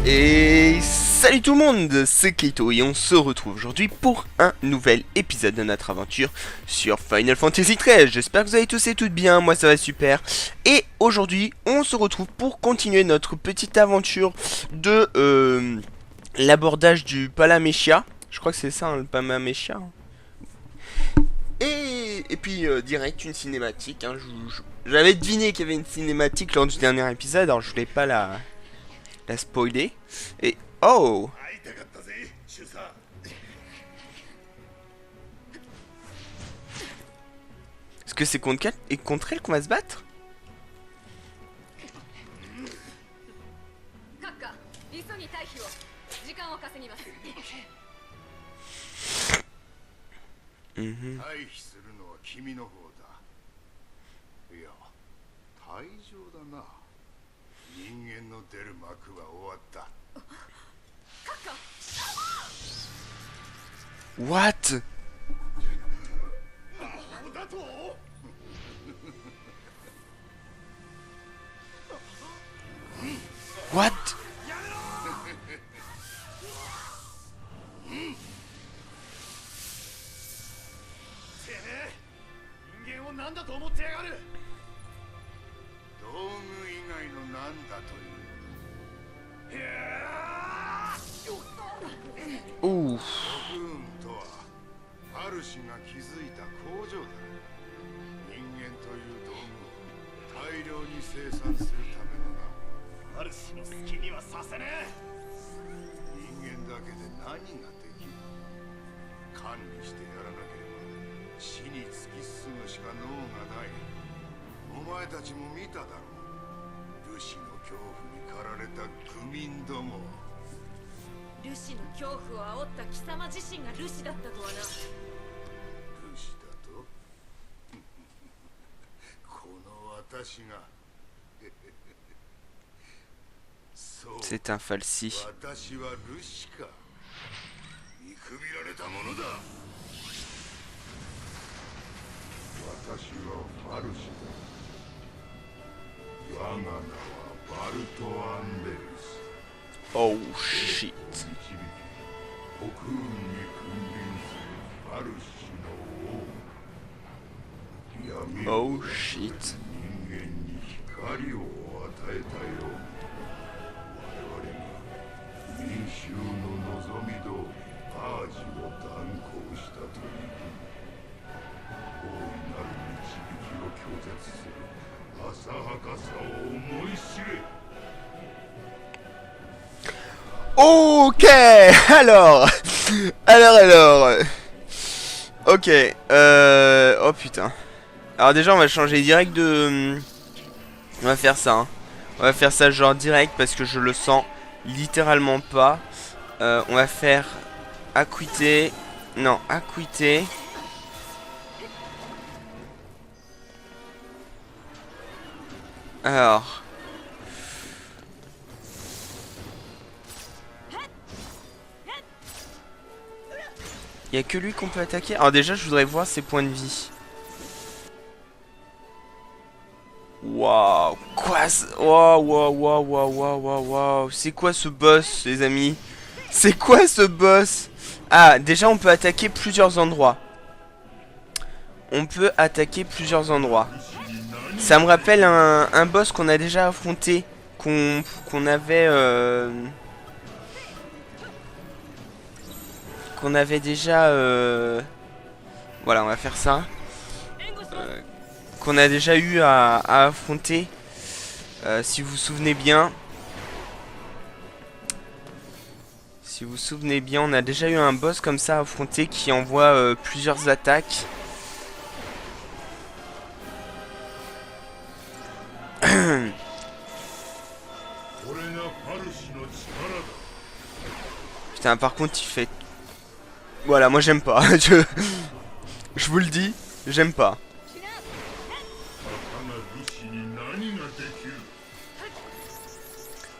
Et salut tout le monde, c'est Keito et on se retrouve aujourd'hui pour un nouvel épisode de notre aventure sur Final Fantasy XIII. J'espère que vous allez tous et toutes bien, moi ça va super. Et aujourd'hui on se retrouve pour continuer notre petite aventure de l'abordage du Palamechia. Je crois que c'est ça, hein, le Palamechia. Et puis direct une cinématique, hein. J'avais deviné qu'il y avait une cinématique lors du dernier épisode, alors je voulais pas la spoiler. Et oh, est-ce que c'est contre elle qu'on va se battre? Mhm. What? What? Ouh. C'est un falsi. Oh shit. Oh shit. Ok, alors. Ok, oh putain. Alors déjà on va changer direct de... On va faire ça, hein. On va faire ça genre direct parce que je le sens littéralement pas. On va faire Acuité. Non, Acuité. Alors. Il n'y a que lui qu'on peut attaquer. Alors déjà je voudrais voir ses points de vie. Waouh. Quoi? Waouh. C'est quoi ce boss, les amis? C'est quoi ce boss? Ah, déjà on peut attaquer plusieurs endroits. Ça me rappelle un boss qu'on a déjà affronté. Qu'on avait... Qu'on avait déjà... Voilà, on va faire ça. Qu'on a déjà eu à affronter. Si vous vous souvenez bien. Si vous vous souvenez bien, on a déjà eu un boss comme ça à affronter qui envoie plusieurs attaques. Putain, par contre, il fait... Voilà, moi j'aime pas. Je vous le dis, j'aime pas.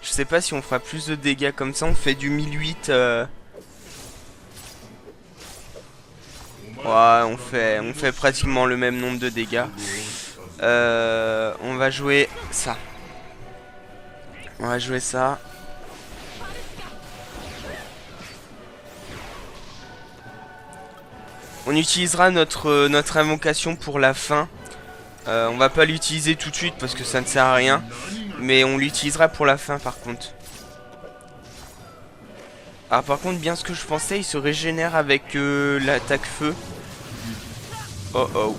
Je sais pas si on fera plus de dégâts comme ça. On fait du 1008. Ouais, on fait pratiquement le même nombre de dégâts. On va jouer ça. On va jouer ça. On utilisera notre invocation pour la fin. On va pas l'utiliser tout de suite parce que ça ne sert à rien. Mais on l'utilisera pour la fin par contre. Ah par contre bien ce que je pensais, il se régénère avec l'attaque feu. Oh oh.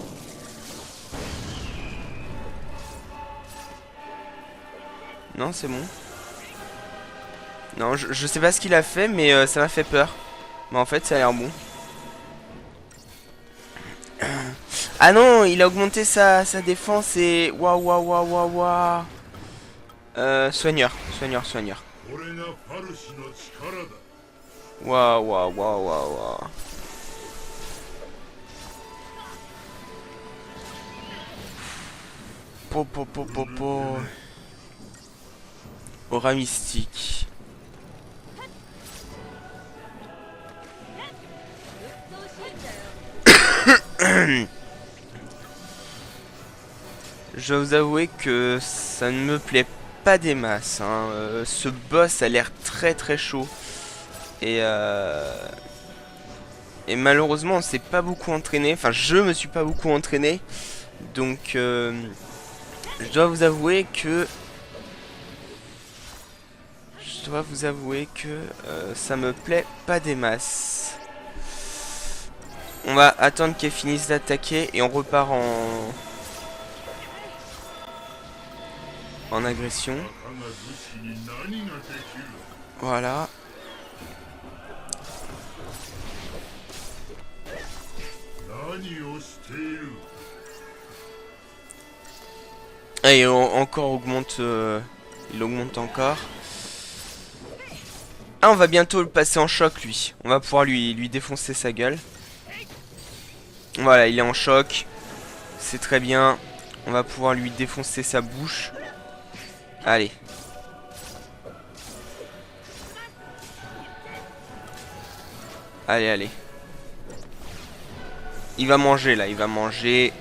Non c'est bon. Non je sais pas ce qu'il a fait mais ça m'a fait peur. Mais en fait ça a l'air bon. Ah non il a augmenté sa défense et... Waouh waouh waouh waouh waouh. Soigneur. Waouh waouh waouh waouh waouh. Po. Aura mystique. Je dois vous avouer que ça ne me plaît pas des masses. Hein. Ce boss a l'air très très chaud. Et malheureusement on s'est pas beaucoup entraîné. Enfin je me suis pas beaucoup entraîné. Donc je dois vous avouer que... ça me plaît pas des masses. On va attendre qu'elle finisse d'attaquer et on repart en agression. Voilà. Et il encore augmente. Il augmente encore. Ah, on va bientôt le passer en choc lui. On va pouvoir lui défoncer sa gueule. Voilà, il est en choc. C'est très bien. On va pouvoir lui défoncer sa bouche. Allez. Allez. Il va manger là, il va manger.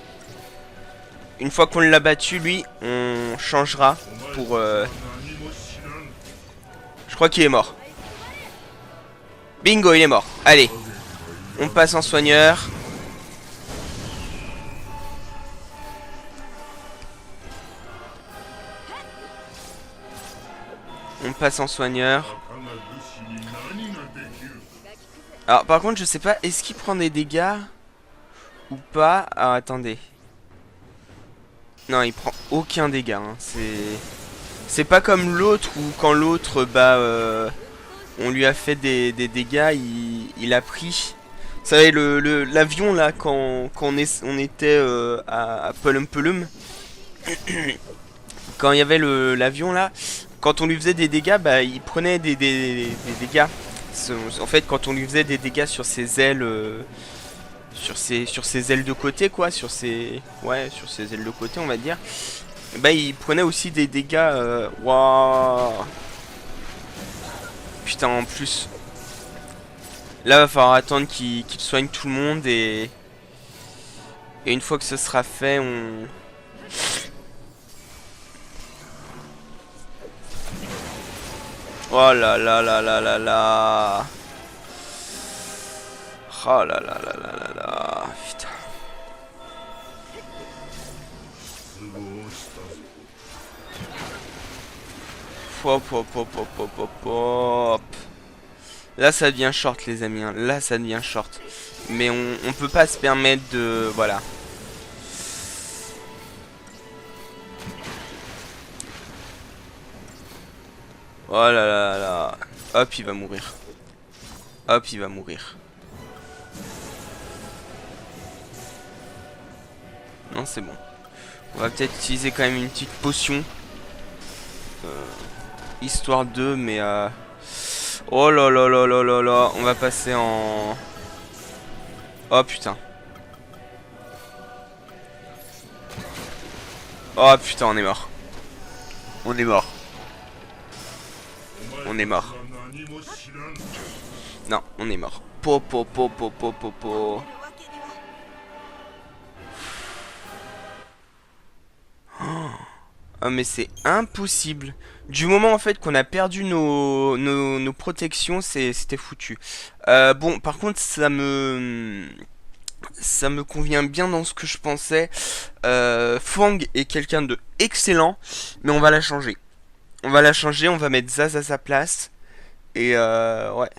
Une fois qu'on l'a battu, lui, on changera pour... Je crois qu'il est mort. Bingo, il est mort. Allez. On passe en soigneur. Alors par contre je sais pas, est-ce qu'il prend des dégâts ou pas? Alors attendez. Non il prend aucun dégât hein. C'est pas comme l'autre où quand l'autre on lui a fait des dégâts, il a pris. Vous savez l'avion là quand on était à Pelum. Quand il y avait l'avion là, quand on lui faisait des dégâts, bah il prenait des dégâts. En fait, quand on lui faisait des dégâts sur ses ailes, sur ses ailes de côté, quoi, sur ses ailes de côté, on va dire, bah il prenait aussi des dégâts. Waouh. Putain, en plus, là va falloir attendre qu'il soigne tout le monde et une fois que ce sera fait, on... Oh là là là là là là. Oh là là là là là là. Putain. Hop. Là ça devient short les amis hein. Là ça devient short. Mais on peut pas se permettre de... Voilà. Oh là là là. Hop, il va mourir. Non, c'est bon. On va peut-être utiliser quand même une petite potion. Histoire de, mais... Oh là là là là là là. On va passer en... Oh putain. Oh putain, on est mort. Non, on est mort. Po. Oh mais c'est impossible. Du moment en fait qu'on a perdu nos protections, c'était foutu. Bon, par contre ça me Ça me convient bien dans ce que je pensais. Fang est quelqu'un de excellent, mais on va la changer. On va la changer, on va mettre Zaz à sa place. Et ouais.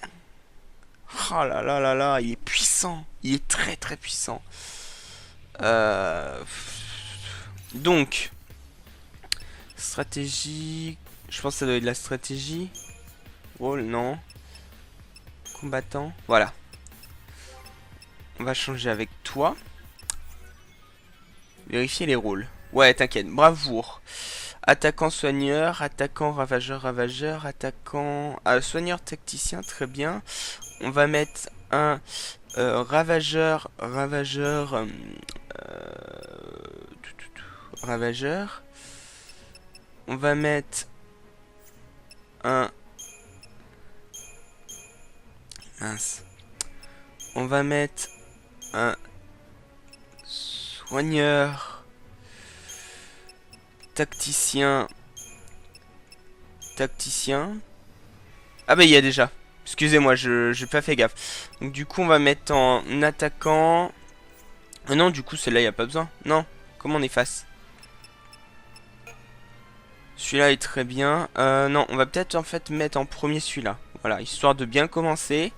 Oh là là là là, il est puissant. Il est très très puissant. Euh, donc, stratégie. Je pense que ça doit être de la stratégie. Oh non. Combattant. Voilà. On va changer avec toi. Vérifier les rôles. Ouais, t'inquiète. Bravoure. Attaquant soigneur, attaquant ravageur, ravageur, attaquant soigneur tacticien, très bien. On va mettre un ravageur, ravageur, ravageur. On va mettre un mince. On va mettre un soigneur tacticien. Tacticien. Ah bah il y a déjà. Excusez-moi, j'ai pas fait gaffe. Donc du coup on va mettre en attaquant. Ah non, du coup celle-là il n'y a pas besoin. Non, comment on efface? Celui-là est très bien. Non, on va peut-être en fait mettre en premier celui-là. Voilà, histoire de bien commencer.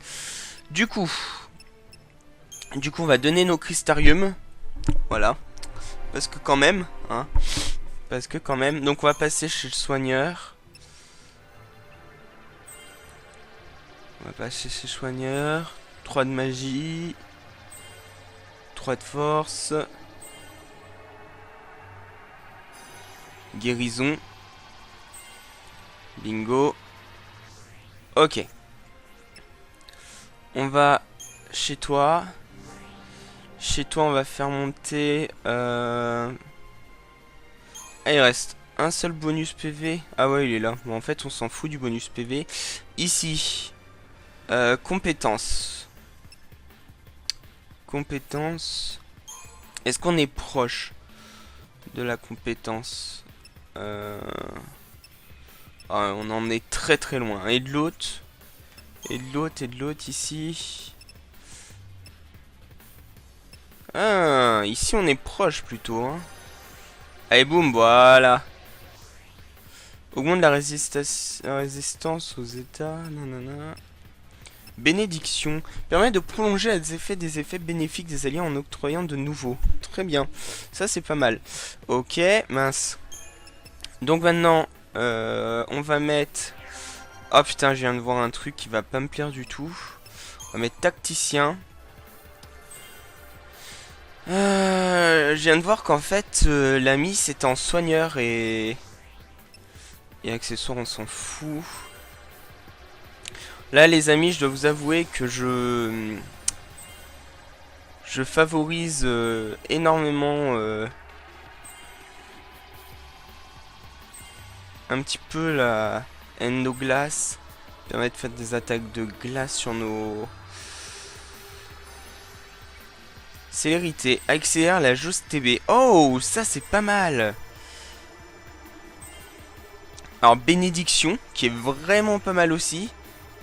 Du coup on va donner nos crystariums. Voilà. Parce que quand même, hein. Parce que quand même. Donc on va passer chez le soigneur. On va passer chez le soigneur. 3 de magie. 3 de force. Guérison. Bingo. Ok. On va chez toi. Chez toi, on va faire monter... Ah, il reste un seul bonus PV. Ah ouais, il est là. Bon, en fait, on s'en fout du bonus PV. Ici. Compétences. Compétences. Est-ce qu'on est proche de la compétence? Ah, on en est très très loin. Et de l'autre. Et de l'autre, et de l'autre, ici. Ah, ici on est proche plutôt. Hein. Allez, boum, voilà. Augmente la résistance aux états. Nanana. Bénédiction. Permet de prolonger les effets des effets bénéfiques des alliés en octroyant de nouveaux. Très bien. Ça, c'est pas mal. Ok, mince. Donc maintenant, on va mettre... Oh putain, je viens de voir un truc qui va pas me plaire du tout. On va mettre tacticien. Je viens de voir qu'en fait, l'ami c'était en soigneur et accessoires, on s'en fout. Là, les amis, je dois vous avouer que je favorise énormément un petit peu la Endoglace. Permet de faire des attaques de glace sur nos... Célérité. Accélère la jauge TB. Oh, ça c'est pas mal. Alors, bénédiction, qui est vraiment pas mal aussi.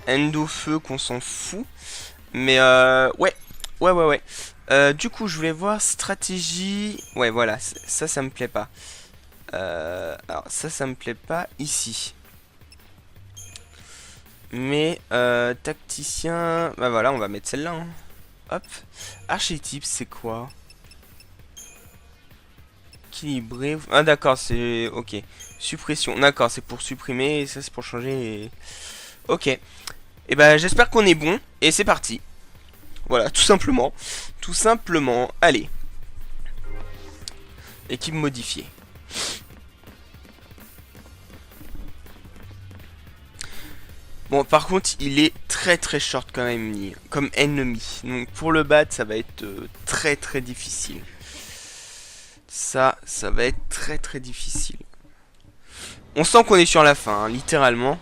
Endo feu, qu'on s'en fout. Mais ouais. Du coup, je voulais voir stratégie. Ouais, voilà. Ça me plaît pas. Alors, ça me plaît pas ici. Mais tacticien. Bah voilà, on va mettre celle-là. Hein. Hop. Archétype, c'est quoi? Équilibré. Ah d'accord, c'est... Ok. Suppression. D'accord, c'est pour supprimer. Et ça, c'est pour changer. Ok. Et ben, j'espère qu'on est bon. Et c'est parti. Voilà, tout simplement. Tout simplement. Allez. Équipe modifiée. Bon, par contre, il est très très short quand même, comme ennemi. Donc pour le battre, ça va être très très difficile. Ça va être très très difficile. On sent qu'on est sur la fin, hein, littéralement.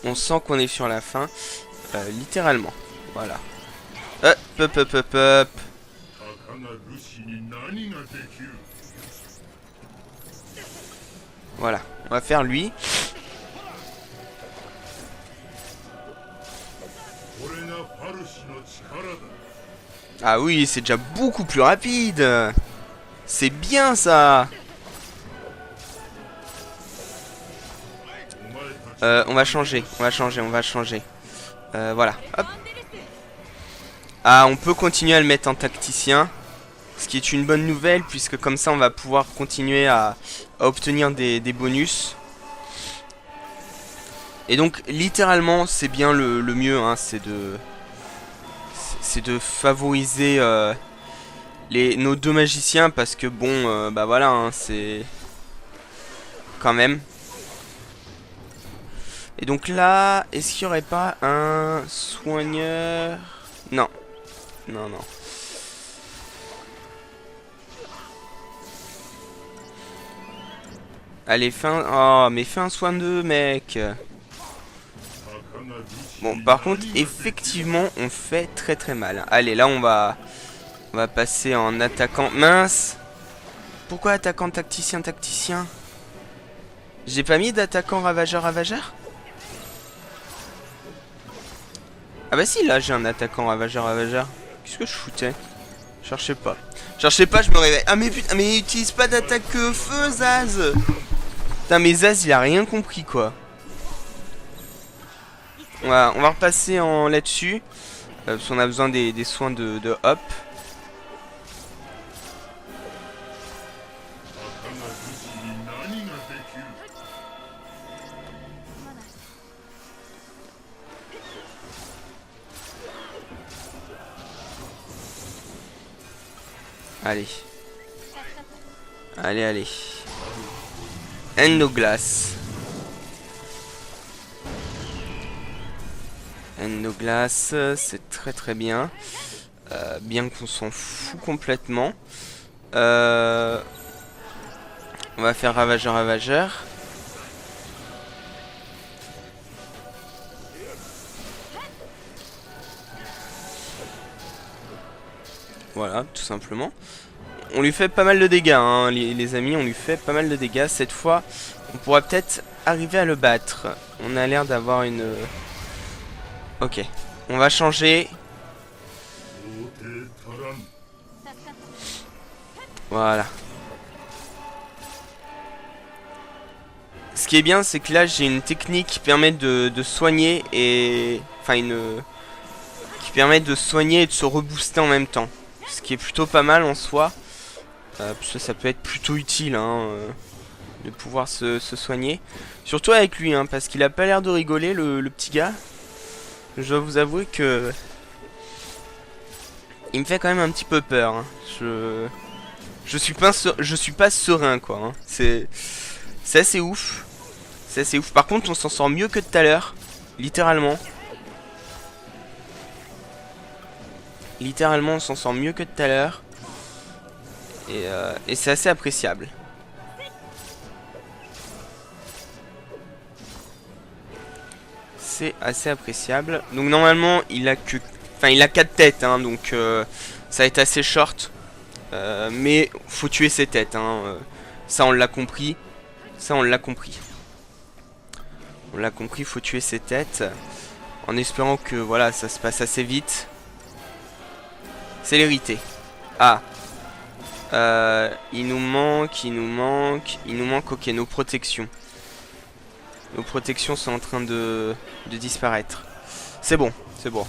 On sent qu'on est sur la fin, littéralement. Voilà. Hop. Voilà, on va faire lui. Ah oui, c'est déjà beaucoup plus rapide. C'est bien ça. On va changer, voilà. Hop. Ah, on peut continuer à le mettre en tacticien. Ce qui est une bonne nouvelle, puisque comme ça on va pouvoir continuer à obtenir des bonus. Et donc littéralement c'est bien le mieux, hein, c'est de favoriser nos deux magiciens, parce que bon, bah voilà, hein, c'est quand même. Et donc là, est-ce qu'il n'y aurait pas un soigneur? Non, non, non. Allez, oh, mais fais un soin d'eux, mec. Bon, par contre, effectivement, on fait très très mal. Allez, là, on va passer en attaquant. Mince. Pourquoi attaquant tacticien, tacticien? J'ai pas mis d'attaquant ravageur, ravageur? Ah bah si, là, j'ai un attaquant ravageur, ravageur. Qu'est-ce que je foutais? Cherchez pas. Cherchez pas, je me réveille. Ah mais putain, mais utilise pas d'attaque feu, Zaz. Putain, mais Zaz, il a rien compris, quoi. On va repasser en là-dessus. Parce qu'on a besoin des soins de hop. Allez. Allez, allez. Endoglace. Endoglace, c'est très très bien. Bien qu'on s'en fout complètement. On va faire ravageur, ravageur. Voilà, tout simplement. On lui fait pas mal de dégâts, hein, les amis, on lui fait pas mal de dégâts. Cette fois, on pourra peut-être arriver à le battre. On a l'air d'avoir une... Ok, on va changer. Voilà. Ce qui est bien, c'est que là, j'ai une technique qui permet de soigner et... Enfin, qui permet de soigner et de se rebooster en même temps. Ce qui est plutôt pas mal en soi. Parce que ça peut être plutôt utile, hein, de pouvoir se soigner. Surtout avec lui, hein, parce qu'il a pas l'air de rigoler, le petit gars. Je dois vous avouer que... Il me fait quand même un petit peu peur, hein. Je suis pas serein, quoi, hein. C'est assez ouf. C'est assez ouf. Par contre, on s'en sort mieux que tout à l'heure. Littéralement. Littéralement, on s'en sort mieux que tout à l'heure. Et c'est assez appréciable. C'est assez appréciable. Donc normalement, il a que... Enfin, il a 4 têtes, hein, donc ça va être assez short. Mais faut tuer ses têtes, hein. Ça, on l'a compris. Ça, on l'a compris. On l'a compris, faut tuer ses têtes. En espérant que, voilà, ça se passe assez vite. Célérité. Ah. Il nous manque, ok, nos protections. Nos protections sont en train de disparaître. C'est bon, c'est bon.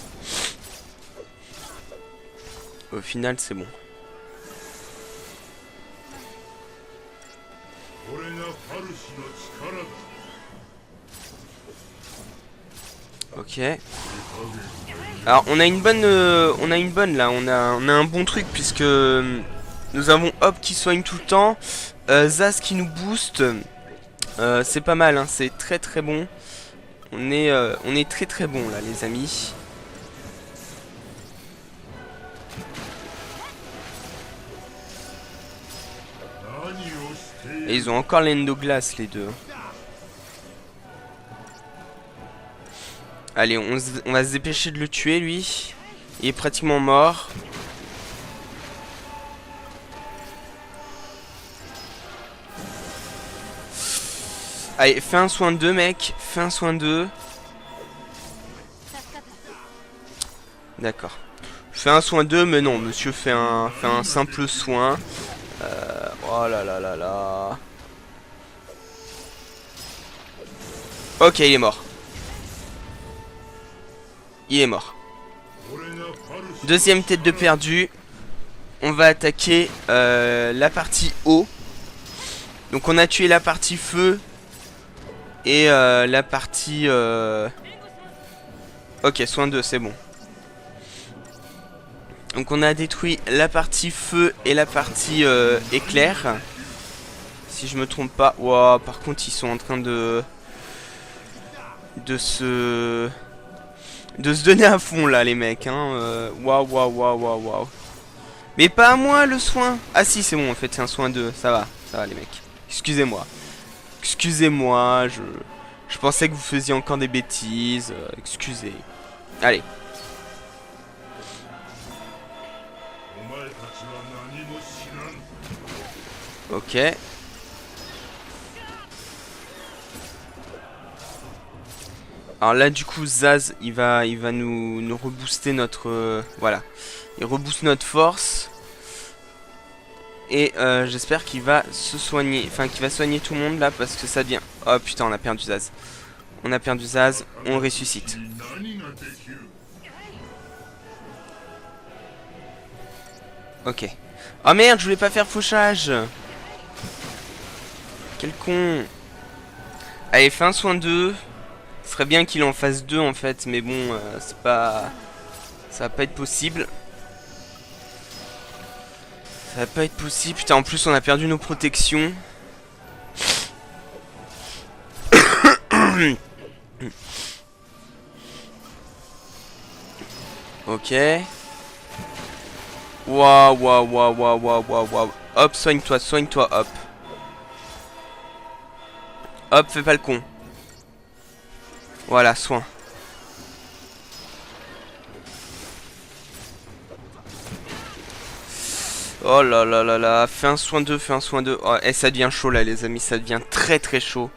Au final, c'est bon. Ok. Alors on a une bonne là, on a un bon truc puisque nous avons Hop qui soigne tout le temps, Zaz qui nous booste. C'est pas mal, hein, c'est très très bon. On est très très bon là, les amis. Et ils ont encore l'endoglace les deux. Allez, on va se dépêcher de le tuer lui. Il est pratiquement mort. Allez, fais un soin d'eux, mec. Fais un soin d'eux. D'accord. Fais un soin 2, mais non, monsieur fait un simple soin. Oh là là là là. Ok, il est mort. Il est mort. Deuxième tête de perdu. On va attaquer la partie eau. Donc on a tué la partie feu. Et la partie... Ok, soin 2, c'est bon. Donc on a détruit la partie feu et la partie éclair. Si je me trompe pas. Wow, par contre ils sont en train de se donner à fond là les mecs hein. Waouh waouh waouh waouh waouh. Mais pas à moi le soin. Ah si c'est bon en fait c'est un soin 2. Ça va les mecs. Excusez-moi. Excusez-moi, je pensais que vous faisiez encore des bêtises. Excusez. Allez. Ok. Alors là du coup Zaz il va nous rebooster notre voilà. Il rebooste notre force. Et j'espère qu'il va se soigner. Enfin qu'il va soigner tout le monde là parce que ça devient. Oh putain on a perdu Zaz. On a perdu Zaz, on le ressuscite. Ok. Oh merde je voulais pas faire fauchage. Quel con. Allez fais un soin 2. Ce serait bien qu'il en fasse 2 en fait. Mais bon c'est pas. Ça va pas être possible. Ça va pas être possible. Putain, en plus, on a perdu nos protections. Ok. Waouh, waouh, waouh, waouh, waouh, waouh, waouh. Hop, soigne-toi, hop. Hop, fais pas le con. Voilà, soin. Oh là là là là, fais un soin 2, fais un soin 2. Oh, et ça devient chaud là les amis, ça devient très très chaud.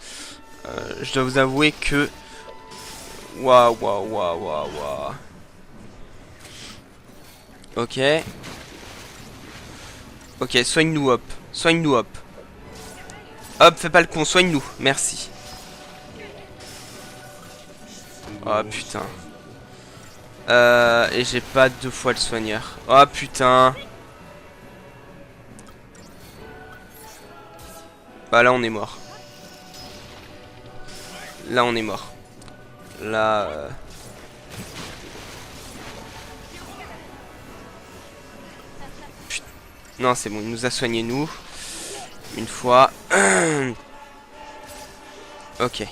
Je dois vous avouer que... Waouh, waouh, waouh, waouh, waouh. Ok. Ok, soigne-nous hop. Soigne-nous hop. Hop, fais pas le con, soigne-nous. Merci. Oh putain. Et j'ai pas 2 fois le soigneur. Oh putain. Bah là on est mort. Là on est mort. Là Putain. Non c'est bon, il nous a soigné nous. Une fois. Ok.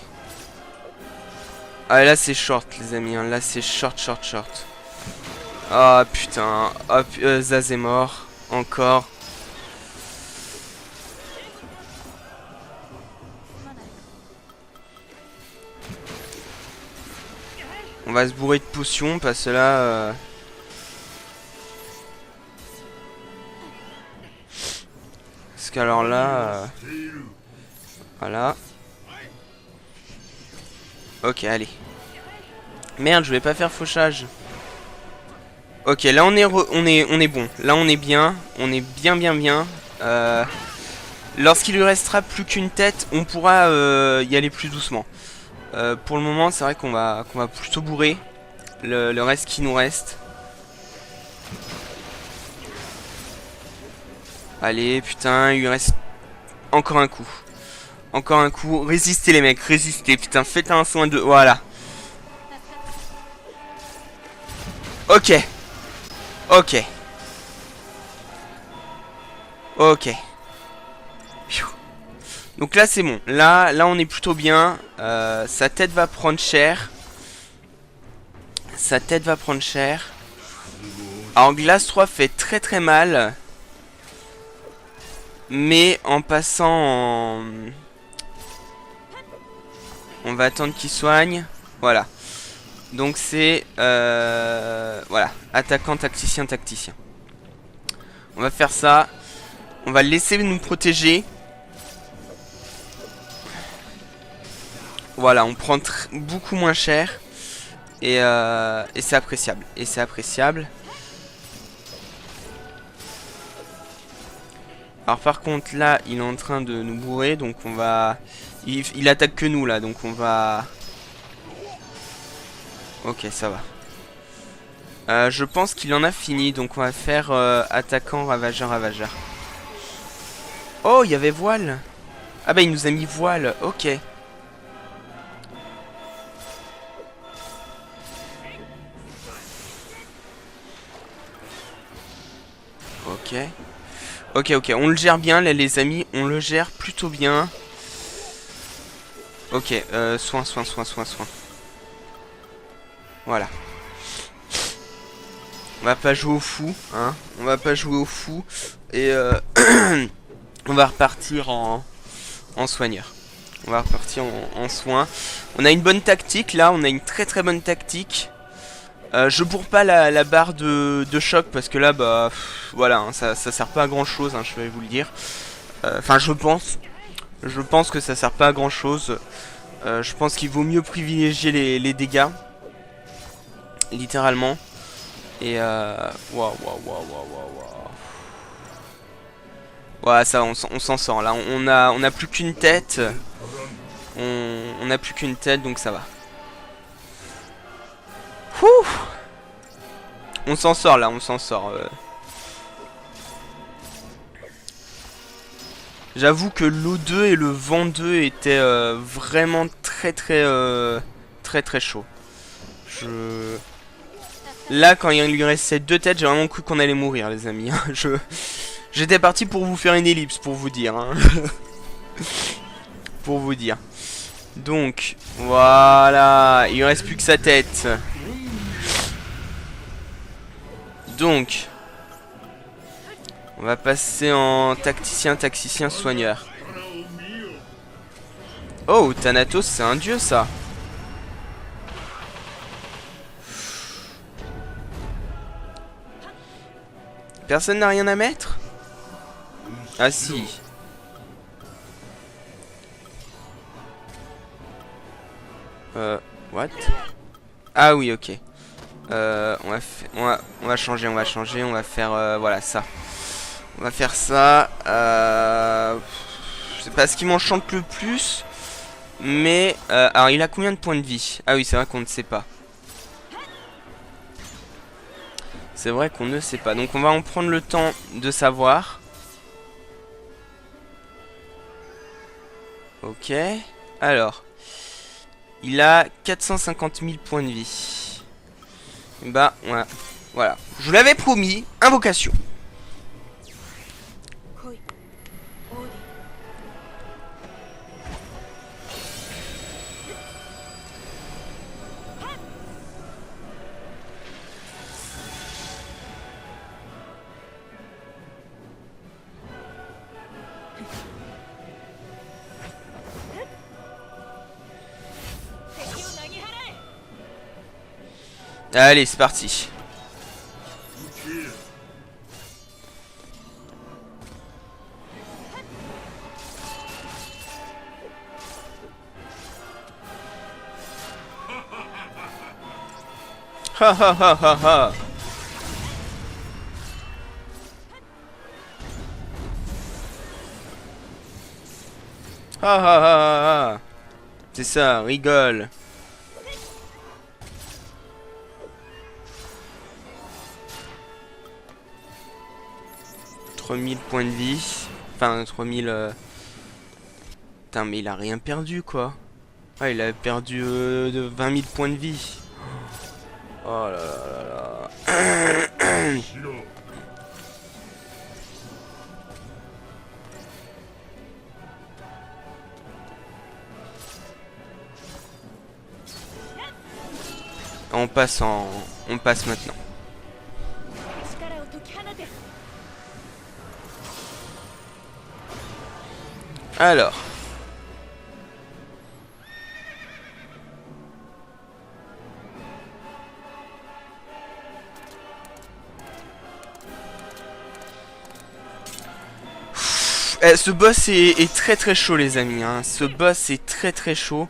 Ah là c'est short les amis hein. Là c'est short. Ah putain. Hop Zaz est mort. Encore. On va se bourrer de potions parce que là parce qu'alors là voilà. Ok allez. Merde je voulais pas faire fauchage. Ok là on est bon. Là on est bien. On est bien. Lorsqu'il lui restera plus qu'une tête, on pourra y aller plus doucement. Pour le moment, c'est vrai qu'on va plutôt bourrer le reste qui nous reste. Allez, putain, il lui reste encore un coup. Encore un coup. Résistez les mecs, résistez. Putain, faites un soin de... Voilà. Ok. Ok. Ok. Donc là c'est bon, là on est plutôt bien. Sa tête va prendre cher. Sa tête va prendre cher. Alors Glace 3 fait très mal. Mais en passant en... On va attendre qu'il soigne. Voilà. Donc c'est... voilà. Attaquant, tacticien. On va faire ça. On va le laisser nous protéger. Voilà, on prend beaucoup moins cher. Et c'est appréciable. Et c'est appréciable. Alors par contre là il est en train de nous bourrer. Donc on va... Il attaque que nous là. Donc on va... Ok, ça va. Je pense qu'il en a fini. Donc on va faire attaquant, ravageur, ravageur. Oh, il y avait voile. Ah bah il nous a mis voile. Ok. Ok. Ok, on le gère bien là les amis. On le gère plutôt bien. Ok, soin. Voilà. On va pas jouer au fou, hein. On va pas jouer au fou. Et on va repartir en soigneur. On va repartir en soin. On a une bonne tactique là. On a une très bonne tactique. Je bourre pas la barre de choc parce que là, bah, voilà, hein, ça sert pas à grand chose, hein, je vais vous le dire. Enfin, je pense. Je pense que ça sert pas à grand chose. Je pense qu'il vaut mieux privilégier les dégâts. Littéralement. Et waouh. Ouais, ça, on s'en sort. Là, on a plus qu'une tête. On a plus qu'une tête, donc ça va. Ouh. On s'en sort là, on s'en sort. J'avoue que l'eau 2 et le vent 2 étaient vraiment très chaud. Là, quand il lui restait 2 têtes, j'ai vraiment cru qu'on allait mourir, les amis. J'étais parti pour vous faire une ellipse, pour vous dire. Hein. Pour vous dire. Donc, voilà. Il ne reste plus que sa tête. Donc, on va passer en tacticien, soigneur. Oh, Thanatos, c'est un dieu, ça. Personne n'a rien à mettre? Ah si. What? Ah oui, ok. On va changer, on va faire voilà ça. On va faire ça. C'est pas ce qui m'enchante le plus. Mais alors il a combien de points de vie? Ah oui, c'est vrai qu'on ne sait pas. C'est vrai qu'on ne sait pas. Donc on va en prendre le temps de savoir. Ok. Alors. Il a 450 000 points de vie. Bah, voilà. Je vous l'avais promis. Invocation. Allez, c'est parti. Ha ha ha ha ha. Ha ha ha ha. C'est ça, rigole. $3000 points de vie. Enfin, 3000... Putain, mais il a rien perdu, quoi. Ah, il a perdu de 20 000 points de vie. Oh là là là là. On passe maintenant. Alors. Ce boss est très chaud, les amis. Hein. Ce boss est très chaud.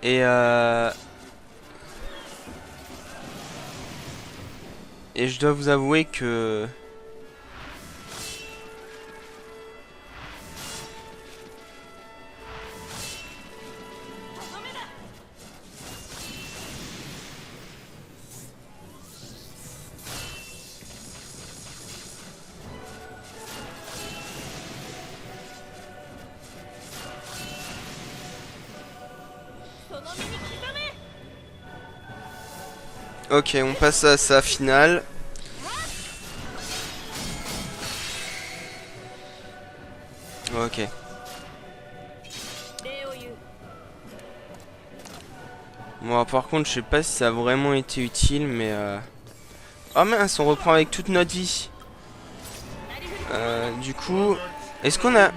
Et Et je dois vous avouer que... Ok, on passe à sa finale. Ok. Bon, par contre, je sais pas si ça a vraiment été utile, mais... Oh mince, on reprend avec toute notre vie. Du coup... Est-ce qu'on a...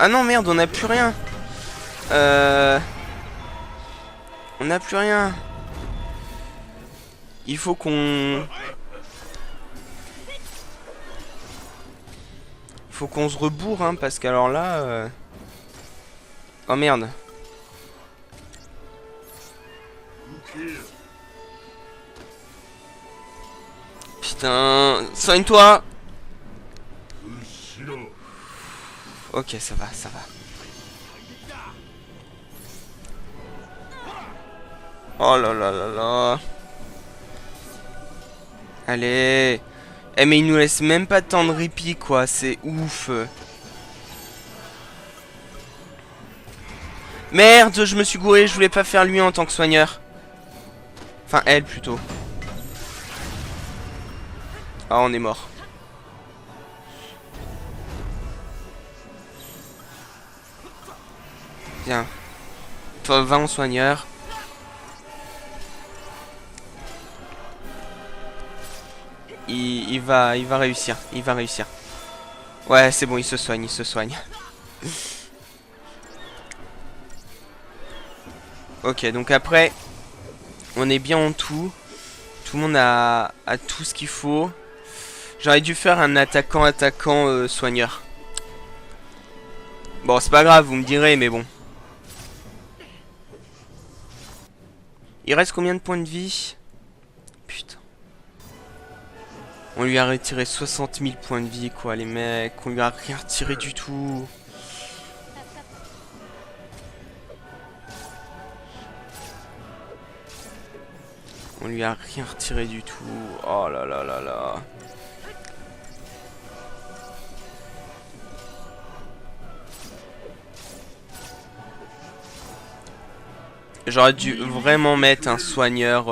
Ah non, merde, on n'a plus rien. On n'a plus rien. Il faut qu'on... Faut qu'on se rebourre, hein, parce qu'alors là... Oh merde. Putain... Soigne-toi. Ok, ça va, ça va. Oh là là là là. Allez. Eh mais il nous laisse même pas de temps de répit quoi, c'est ouf. Merde, je me suis gouré, je voulais pas faire lui en tant que soigneur. Enfin elle plutôt. Ah on est mort. Viens. Toi va en soigneur. Il va réussir, il va réussir. Ouais, c'est bon, il se soigne, il se soigne. Ok, donc après, on est bien en tout. Tout le monde a tout ce qu'il faut. J'aurais dû faire un attaquant soigneur. Bon, c'est pas grave, vous me direz, mais bon. Il reste combien de points de vie? Putain. On lui a retiré 60 000 points de vie, quoi, les mecs. On lui a rien retiré du tout. On lui a rien retiré du tout. Oh là là là là. J'aurais dû vraiment mettre un soigneur...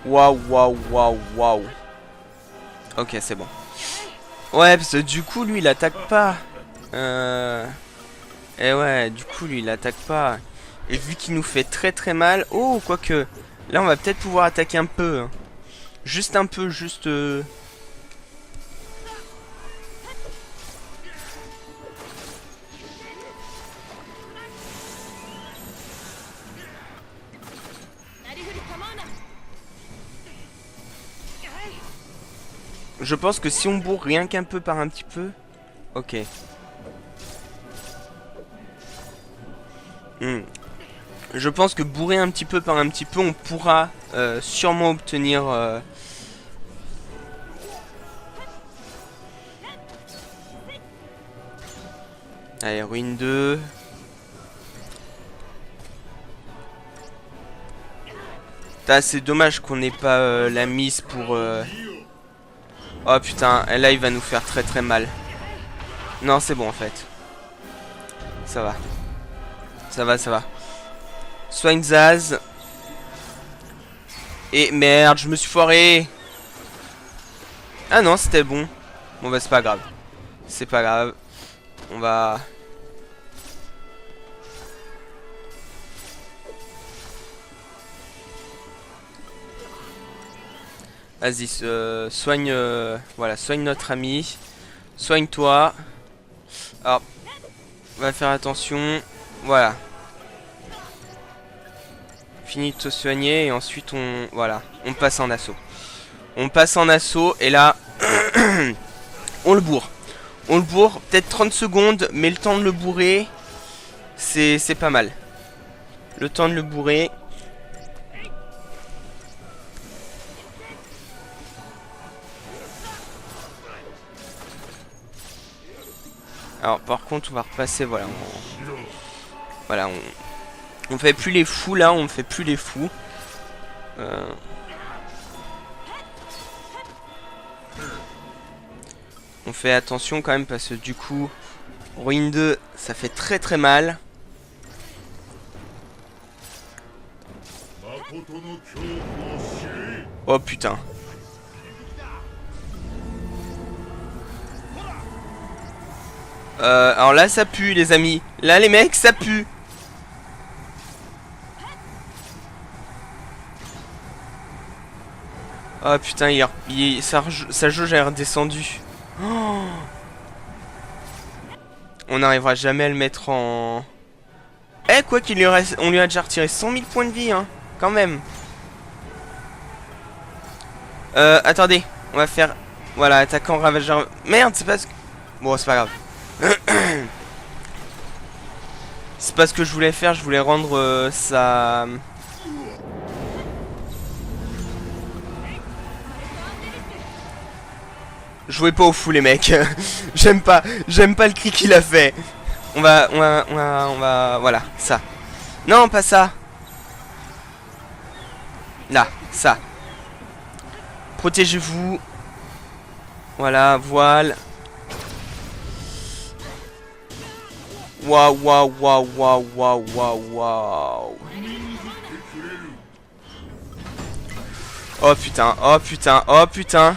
Waouh, waouh, waouh, waouh. Ok, c'est bon. Ouais, parce que du coup, lui, il attaque pas. Et ouais, du coup, lui, il attaque pas. Et vu qu'il nous fait très très mal... Oh, quoique... Là, on va peut-être pouvoir attaquer un peu. Hein. Juste un peu, juste... Je pense que si on bourre rien qu'un peu par un petit peu... Ok. Je pense que bourrer un petit peu par un petit peu, on pourra sûrement obtenir... Allez, ruine 2. C'est dommage qu'on n'ait pas la mise pour... Oh putain, là il va nous faire très très mal. Non, c'est bon en fait. Ça va. Ça va, ça va. Soigne Zaz. Et merde, je me suis foiré. Ah non, c'était bon. Bon bah c'est pas grave. C'est pas grave. On va... Vas-y, soigne... voilà, soigne notre ami. Soigne-toi. Alors, on va faire attention. Voilà. Fini de te soigner et ensuite on... Voilà, on passe en assaut. On passe en assaut et là... on le bourre. On le bourre, peut-être 30 secondes, mais le temps de le bourrer, c'est pas mal. Le temps de le bourrer. Alors par contre on va repasser, voilà. Voilà, on fait plus les fous là, on fait plus les fous. On fait attention quand même parce que du coup, Ruine 2, ça fait très très mal. Oh putain. Alors là ça pue les amis. Là les mecs ça pue. Oh putain sa jauge est redescendue. Oh, on n'arrivera jamais à le mettre en... Eh quoi qu'il lui reste... On lui a déjà retiré 100 000 points de vie hein. Quand même. Attendez. On va faire... Voilà, attaquant ravageur... Merde c'est pas ce que... Bon c'est pas grave. C'est pas ce que je voulais faire, je voulais rendre sa... Jouez pas au fou les mecs. j'aime pas le cri qu'il a fait. On va, voilà, ça. Non, pas ça. Là, ça. Protégez-vous. Voilà, voile. Waouh, waouh, waouh, waouh, waouh, waouh, waouh. Oh putain, oh putain, oh putain.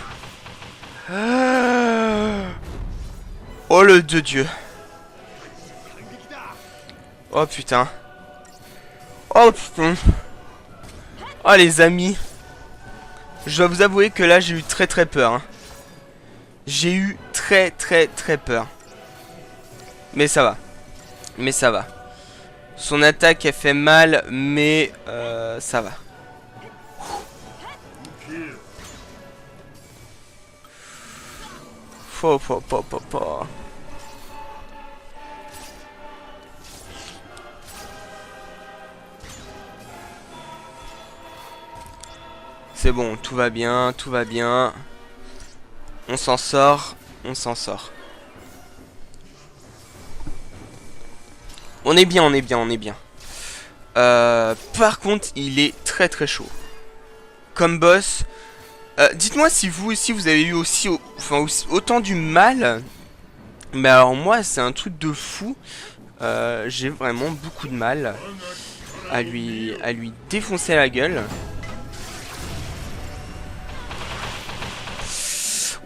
Oh le de Dieu. Oh putain. Oh putain. Oh les amis. Je dois vous avouer que là j'ai eu très très peur. Hein. J'ai eu très très très peur. Mais ça va. Mais ça va. Son attaque elle fait mal, mais ça va. Faut. C'est bon, tout va bien, tout va bien. On s'en sort, on s'en sort. On est bien, on est bien, on est bien. Par contre, il est très très chaud. Comme boss. Dites-moi si vous aussi vous avez eu aussi, autant du mal. Mais alors moi, c'est un truc de fou. J'ai vraiment beaucoup de mal à lui défoncer la gueule.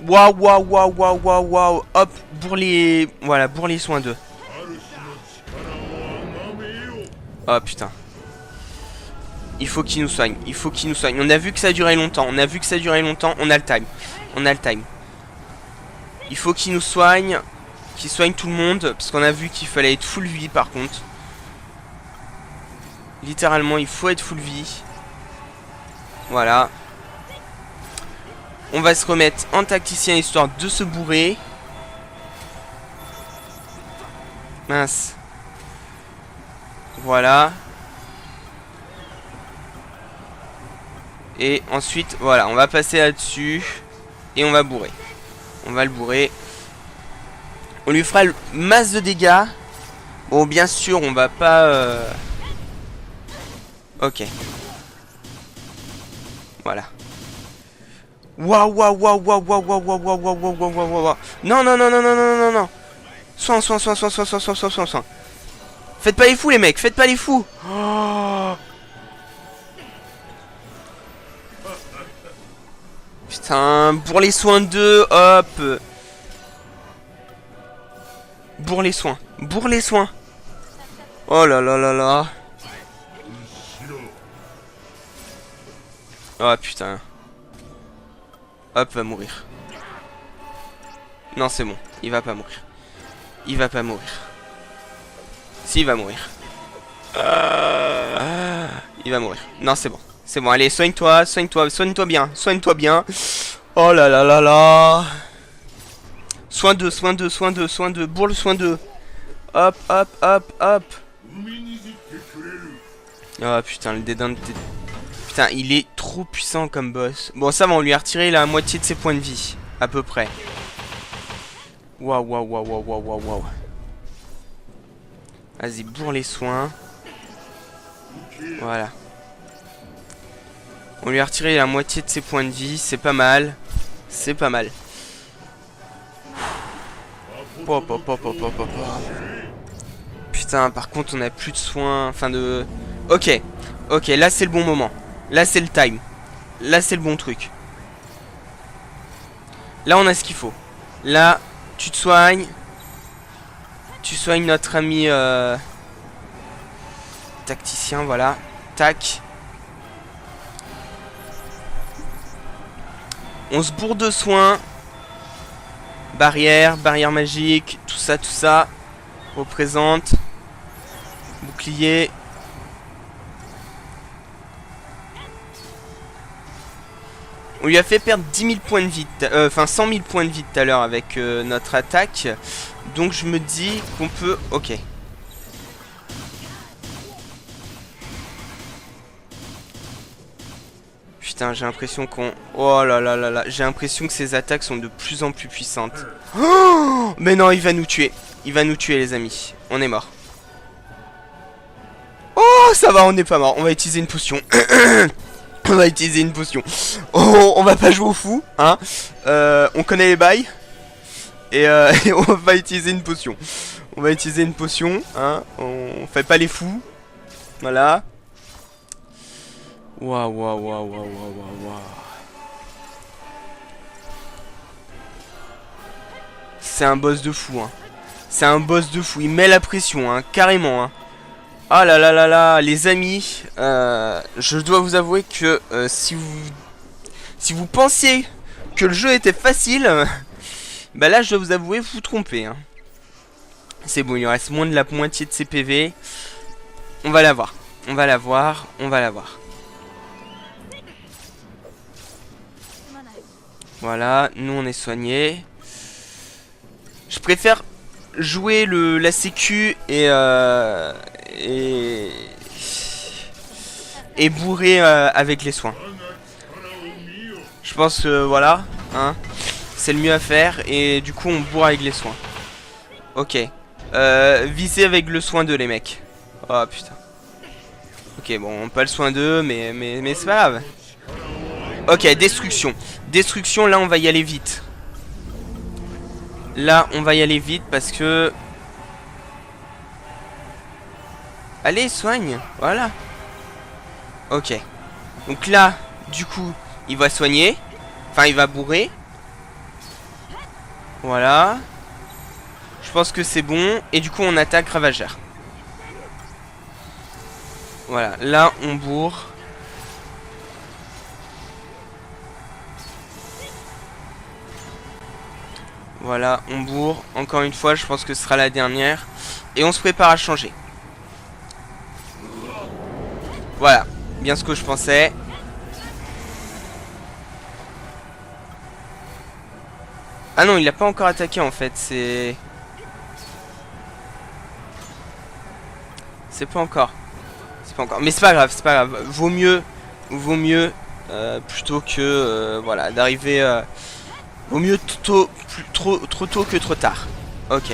Waouh, waouh, waouh, waouh, waouh, waouh. Hop, bourrelet. Voilà, bourrelet soin 2. Oh putain. Il faut qu'il nous soigne. Il faut qu'il nous soigne. On a vu que ça a duré longtemps. On a vu que ça a duré longtemps. On a le time. On a le time. Il faut qu'il nous soigne. Qu'il soigne tout le monde. Parce qu'on a vu qu'il fallait être full vie par contre. Littéralement, il faut être full vie. Voilà. On va se remettre en tacticien histoire de se bourrer. Mince. Voilà. Et ensuite, voilà, on va passer là-dessus. Et on va bourrer. On va le bourrer. On lui fera le masse de dégâts. Bon, bien sûr, on va pas... Ok. Voilà. Waouh, waouh, waouh, waouh, waouh, waouh, waouh, waouh, waouh, waouh, waouh, waouh, waouh. Non, non, non, non, non, non, non, non. Soin. Faites pas les fous, les mecs, faites pas les fous. Oh. Putain, pour les soins 2, hop. Bourre les soins. Bourre les soins. Oh là là là là. Oh putain. Hop, va mourir. Non, c'est bon. Il va pas mourir. Il va pas mourir. Si, il va mourir. Il va mourir. Non, c'est bon. C'est bon, allez, soigne-toi, soigne-toi bien. Soigne-toi bien. Oh là là là là. Soin 2. Bourre le soin 2. Hop, hop, hop, hop. Oh putain, le dédain de... Putain, il est trop puissant comme boss. Bon, ça va, on lui a retiré la moitié de ses points de vie. À peu près. Waouh, waouh, waouh, waouh, waouh, waouh, waouh. Vas-y, bourre les soins. Voilà. On lui a retiré la moitié de ses points de vie. C'est pas mal. C'est pas mal. Pop, pop, pop, pop, pop, pop. Putain, par contre, on a plus de soins. Enfin, de... Ok. Ok, là, c'est le bon moment. Là, c'est le time. Là, c'est le bon truc. Là, on a ce qu'il faut. Là, tu te soignes. Tu soignes notre ami tacticien, voilà. Tac. On se bourre de soins. Barrière, barrière magique, tout ça, tout ça. Représente. Bouclier. On lui a fait perdre 10 000 points de vie, enfin 100 000 points de vie tout à l'heure avec notre attaque. Donc je me dis qu'on peut... Ok. Putain, j'ai l'impression qu'on... Oh là là là là. J'ai l'impression que ces attaques sont de plus en plus puissantes. Oh, mais non, il va nous tuer. Il va nous tuer, les amis. On est mort. Oh, ça va, on n'est pas mort. On va utiliser une potion. On va utiliser une potion. Oh, on va pas jouer au fou, hein. On connaît les bails. Et, et on va utiliser une potion. On va utiliser une potion, hein. On fait pas les fous. Voilà. Waouh, waouh, waouh, waouh, waouh, waouh. C'est un boss de fou, hein. C'est un boss de fou. Il met la pression, hein, carrément, hein. Ah là là là là, les amis, je dois vous avouer que si vous pensiez que le jeu était facile, bah là je dois vous avouer vous trompez, hein. C'est bon, il lui reste moins de la moitié de ses PV. On va l'avoir, on va l'avoir, on va l'avoir. Voilà, nous on est soignés. Je préfère jouer la sécu et bourrer avec les soins. Je pense que voilà, hein, c'est le mieux à faire et du coup on bourre avec les soins. Ok, visez avec le soin 2 les mecs. Oh putain. Ok, bon, pas le soin 2 mais c'est pas grave. Ok, destruction. Destruction, là on va y aller vite. Là on va y aller vite parce que... Allez, soigne, voilà. Ok. Donc là, du coup, il va soigner. Enfin, il va bourrer. Voilà. Je pense que c'est bon. Et du coup, on attaque Ravageur. Voilà, là, on bourre. Voilà, on bourre. Encore une fois, je pense que ce sera la dernière. Et on se prépare à changer. Voilà, bien ce que je pensais. Ah non, il n'a pas encore attaqué en fait, c'est pas encore. C'est pas encore. Mais c'est pas grave, c'est pas grave. Vaut mieux plutôt que voilà, d'arriver vaut mieux trop tôt que trop tard. Ok.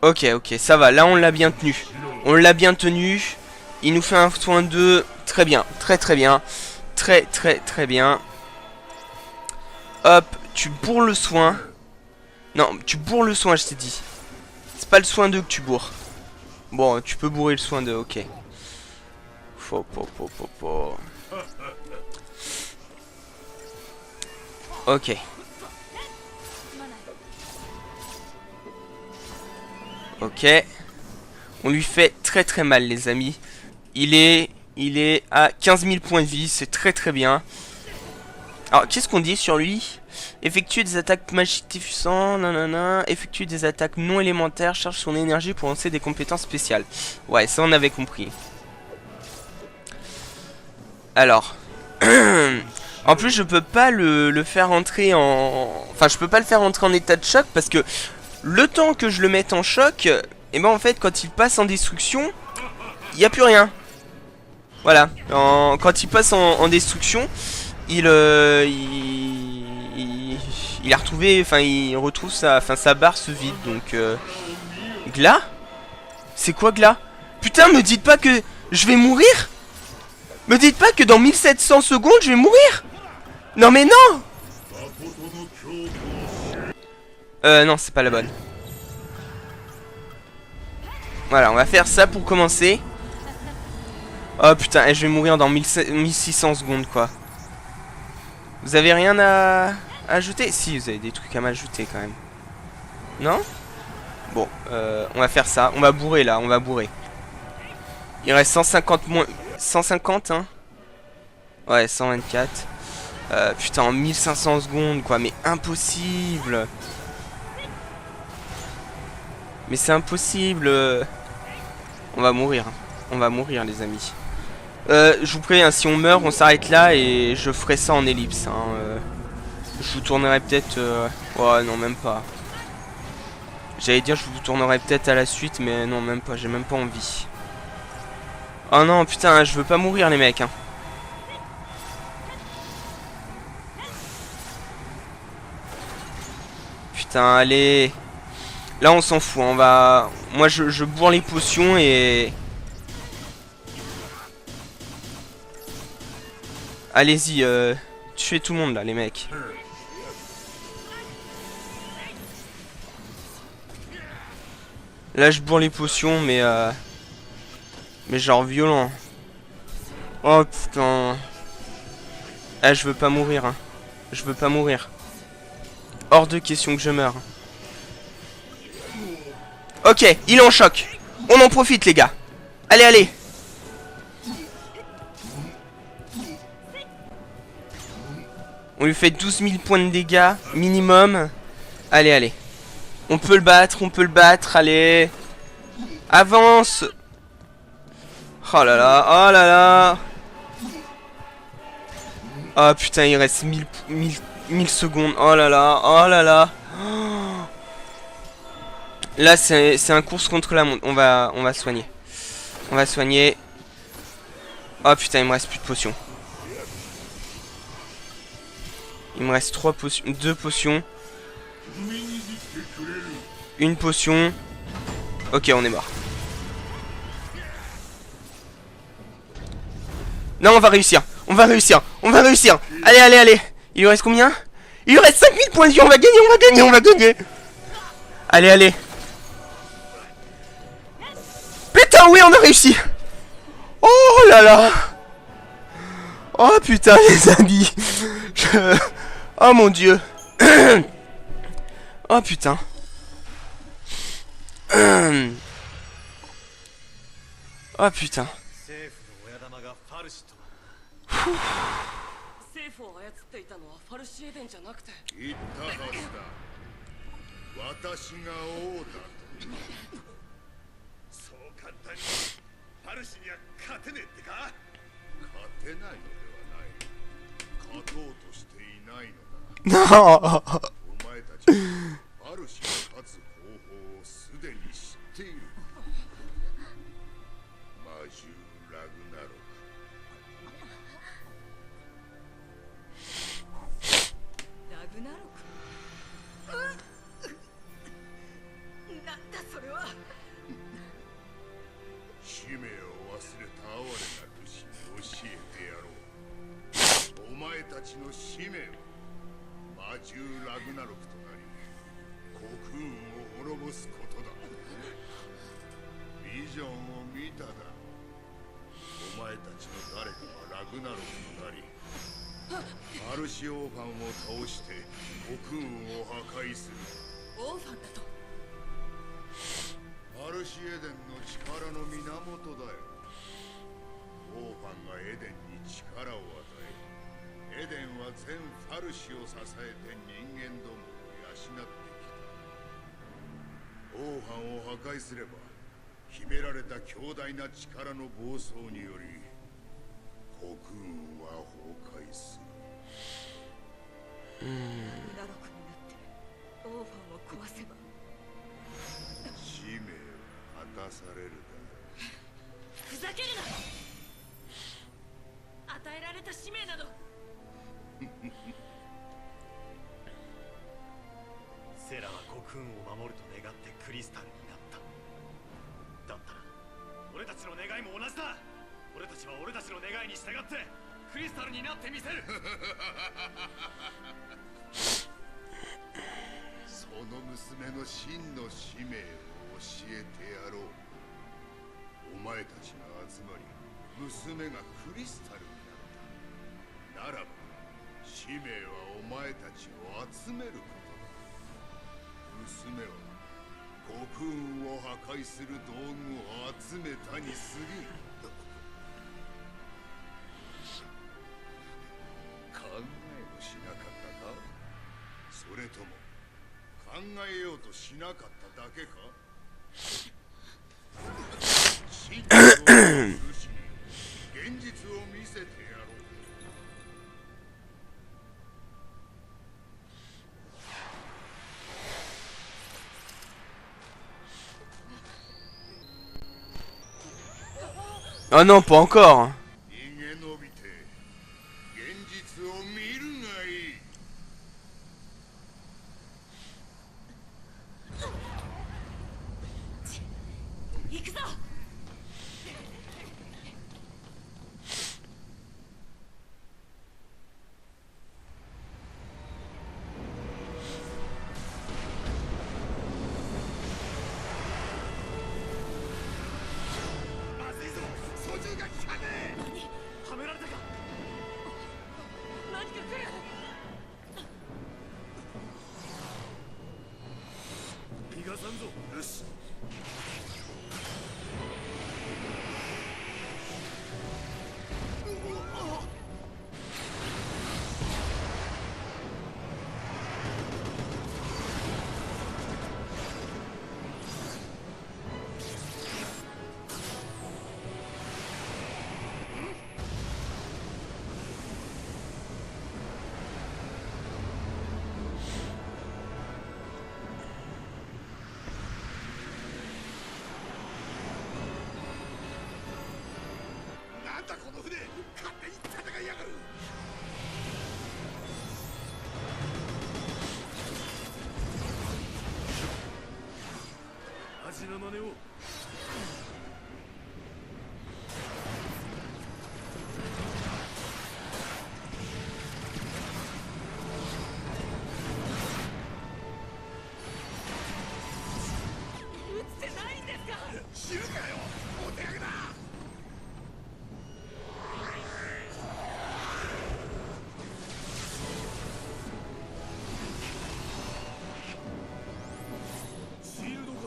Ok, ok, ça va. Là, on l'a bien tenu. On l'a bien tenu. Il nous fait un soin 2. Très bien. Très très bien. Très très très bien. Hop, tu bourres le soin. Non, tu bourres le soin, je t'ai dit. C'est pas le soin 2 que tu bourres. Bon, tu peux bourrer le soin 2, ok. Ok. Ok. On lui fait très très mal, les amis. Il est à 15 000 points de vie, c'est très très bien. Alors, qu'est-ce qu'on dit sur lui? Effectue des attaques magiques diffusantes, nanana. Effectue des attaques non élémentaires, charge son énergie pour lancer des compétences spéciales. Ouais, ça on avait compris. Alors. En plus, je peux pas le faire entrer en... Enfin, je peux pas le faire entrer en état de choc parce que le temps que je le mette en choc, et ben en fait quand il passe en destruction, il n'y a plus rien. Voilà, quand il passe en destruction, il a retrouvé, enfin il retrouve sa barre se vide. Donc Gla? C'est quoi Gla? Putain, me dites pas que je vais mourir. Me dites pas que dans 1700 secondes je vais mourir. Non mais non. Non, c'est pas la bonne. Voilà, on va faire ça pour commencer. Oh putain, je vais mourir dans 1600 secondes quoi. Vous avez rien à ajouter? Si, vous avez des trucs à m'ajouter quand même. Non? Bon, on va faire ça. On va bourrer là, on va bourrer. Il reste 150 moins... 150 hein. Ouais, 124. Putain, en 1500 secondes quoi, mais impossible. Mais c'est impossible. On va mourir. On va mourir les amis. Je vous préviens, si on meurt, on s'arrête là et je ferai ça en ellipse. Hein. Je vous tournerai peut-être... Ouais, non, même pas. J'allais dire je vous tournerai peut-être à la suite, mais non, même pas. J'ai même pas envie. Oh non, putain, je veux pas mourir les mecs. Hein. Putain, allez. Là, on s'en fout. On va... Moi, je bourre les potions et... Allez-y, tuez tout le monde là, les mecs. Là, je bourre les potions, mais genre violent. Oh putain. Ah, je veux pas mourir. Hein. Je veux pas mourir. Hors de question que je meure. Ok, il est en choc. On en profite, les gars. Allez, allez. On lui fait 12 000 points de dégâts minimum. Allez, allez. On peut le battre, allez. Avance. Oh là là, oh là là. Oh putain, il reste 1000 secondes. Oh là là, oh là là. Oh. Là, c'est un course contre la montre. On va soigner. On va soigner. Oh putain, il me reste plus de potions. Il me reste 3 potions, 2 potions. Une potion. Ok, on est mort. Non, on va réussir. On va réussir. On va réussir. Allez, allez, allez. Il lui reste combien? Il lui reste 5000 points de vie. On va gagner, on va gagner, on va gagner. Allez, allez. Putain, oui, on a réussi. Oh là là. Oh putain, les amis. Oh mon dieu. Oh putain. Oh putain. Non. 任されるふざけるな。与えられた使命など。セラは国運を守ると願ってクリスタルになった。だったら俺たちの願いも同じだ。俺たちは俺たちの願いに従ってクリスタルになってみせる。その娘の真の使命を教えてやろう。お前たちが集まり娘がクリスタルになったならば、使命はお前たちを集めることだ。娘は国運を破壊する道具を集めたに過ぎる。考えもしなかったか？それとも考えようとしなかっただけか？真実を許し現実を見せてやろう。Ah non, pas encore. 逃げ延びて現実を見るがいい。行くぞ。まずいぞ、操縦が効かねえ。はめられたか。何か来る。逃がさんぞ。よし。なんだこの船、勝手に戦いやがる。味な真似を。撃ってないんですか。知るかよ、お手上げだ。シールドか。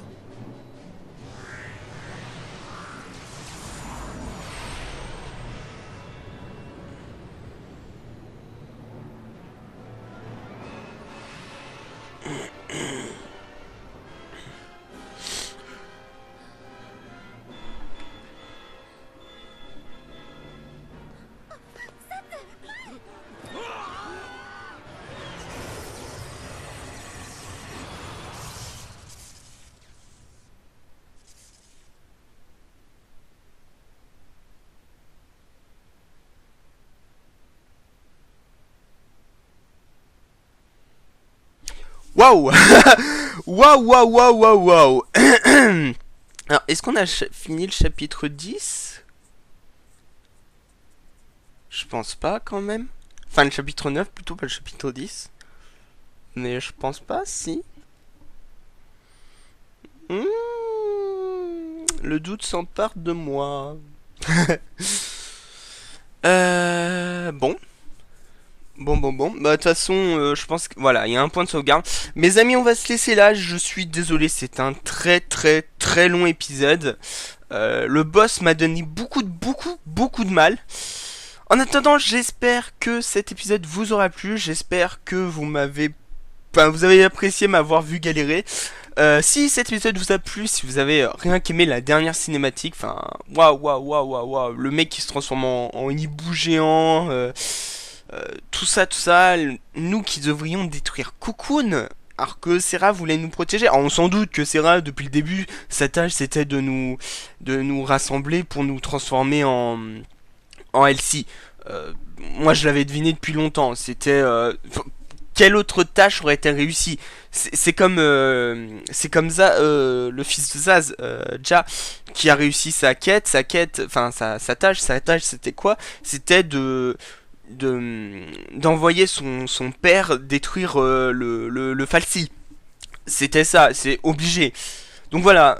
Waouh. Waouh, waouh, waouh, waouh, waouh. Alors, est-ce qu'on a fini le chapitre 10? Je pense pas quand même. Enfin, le chapitre 9 plutôt, pas le chapitre 10. Mais je pense pas, si. Le doute s'empare de moi. Bon. Bon. Bah, de toute façon, je pense que voilà, il y a un point de sauvegarde. Mes amis, on va se laisser là. Je suis désolé, c'est un très long épisode. Le boss m'a donné beaucoup de mal. En attendant, j'espère que cet épisode vous aura plu. J'espère que vous avez apprécié m'avoir vu galérer. Si cet épisode vous a plu, si vous avez rien qu'aimé la dernière cinématique, enfin, waouh, le mec qui se transforme en hibou géant. Tout ça, nous qui devrions détruire Cocoon, alors que Serra voulait nous protéger. Alors on s'en doute que Serra, depuis le début, sa tâche c'était de nous rassembler pour nous transformer en Elsie. Moi je l'avais deviné depuis longtemps. C'était quelle autre tâche aurait été réussie? C'est comme ça, le fils de Zaz, Ja, qui a réussi sa quête, enfin sa tâche c'était quoi? C'était d'envoyer son père détruire le Falsi. C'était ça, c'est obligé. Donc voilà,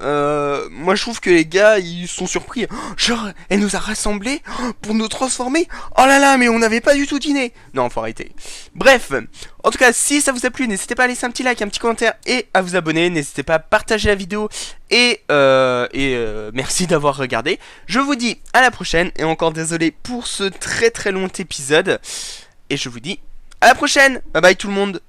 moi je trouve que les gars ils sont surpris. Oh, genre, elle nous a rassemblés pour nous transformer. Oh là là, mais on n'avait pas du tout dîné. Non, faut arrêter. Bref, en tout cas, si ça vous a plu, n'hésitez pas à laisser un petit like, un petit commentaire et à vous abonner. N'hésitez pas à partager la vidéo et merci d'avoir regardé. Je vous dis à la prochaine et encore désolé pour ce très très long épisode. Et je vous dis à la prochaine. Bye bye tout le monde.